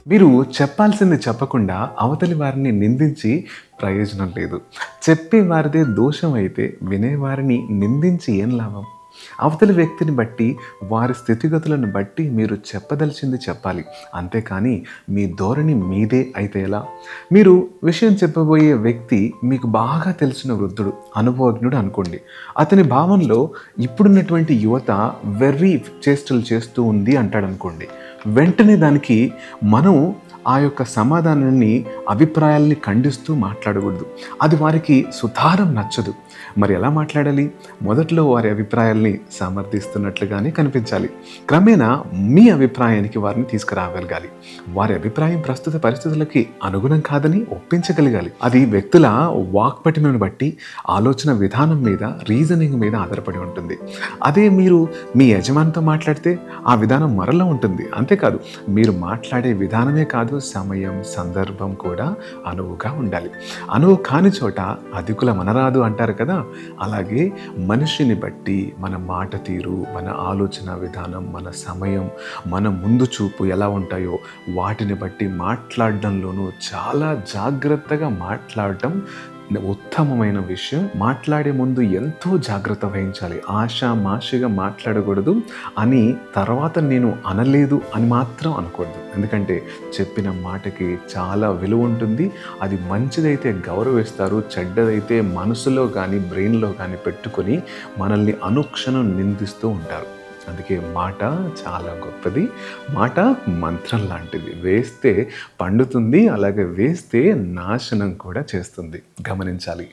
మీరు చెప్పాల్సింది చెప్పకుండా అవతలి వారిని నిందించి ప్రయోజనం లేదు. చెప్పేవారిదే దోషం అయితే వినేవారిని నిందించి ఏం లాభం? అవతలి వ్యక్తిని బట్టి, వారి స్థితిగతులను బట్టి మీరు చెప్పదలిచింది చెప్పాలి. అంతేకానీ మీ ధోరణి మీదే అయితే ఎలా? మీరు విషయం చెప్పబోయే వ్యక్తి మీకు బాగా తెలిసిన వృద్ధుడు, అనుభవజ్ఞుడు అనుకోండి. అతని భావంలో ఇప్పుడున్నటువంటి యువత వెర్రి చేష్టలు చేస్తూ ఉంది అంటాడనుకోండి. వెంటనే దానికి మనం ఆ యొక్క సమాధానాన్ని, అభిప్రాయాల్ని ఖండిస్తూ మాట్లాడకూడదు. అది వారికి సుతారం నచ్చదు. మరి ఎలా మాట్లాడాలి? మొదట్లో వారి అభిప్రాయాల్ని సమర్థిస్తున్నట్లుగానే కనిపించాలి. క్రమేణా మీ అభిప్రాయానికి వారిని తీసుకురాగలగాలి. వారి అభిప్రాయం ప్రస్తుత పరిస్థితులకి అనుగుణం కాదని ఒప్పించగలగాలి. అది వ్యక్తుల వాక్పటిమను బట్టి, ఆలోచన విధానం మీద, రీజనింగ్ మీద ఆధారపడి ఉంటుంది. అదే మీరు మీ యజమానితో మాట్లాడితే ఆ విధానం మరలా ఉంటుంది. అంతేకాదు, మీరు మాట్లాడే విధానమే కాదు, సమయం, సందర్భం కూడా అనువుగా ఉండాలి. అనువు కాని చోట అధికుల మనరాదు అంటారు కదా. అలాగే మనిషిని బట్టి మన మాట తీరు, మన ఆలోచన విధానం, మన సమయం, మన ముందు చూపు ఎలా ఉంటాయో వాటిని బట్టి మాట్లాడడంలోనూ చాలా జాగ్రత్తగా మాట్లాడటం ఉత్తమమైన విషయం. మాట్లాడే ముందు ఎంతో జాగ్రత్త వహించాలి. ఆషామాషిగా మాట్లాడకూడదు అని తర్వాత నేను అనలేదు అని మాత్రం అనకూడదు. ఎందుకంటే చెప్పిన మాటకి చాలా విలువ ఉంటుంది. అది మంచిదైతే గౌరవిస్తారు, చెడ్డదైతే మనసులో కానీ బ్రెయిన్లో కానీ పెట్టుకొని మనల్ని అనుక్షణం నిందిస్తూ ఉంటారు. అందుకే మాట చాలా గొప్పది. మాట మంత్రం లాంటిది. వేస్తే పండుతుంది, అలాగే వేస్తే నాశనం కూడా చేస్తుంది. గమనించాలి.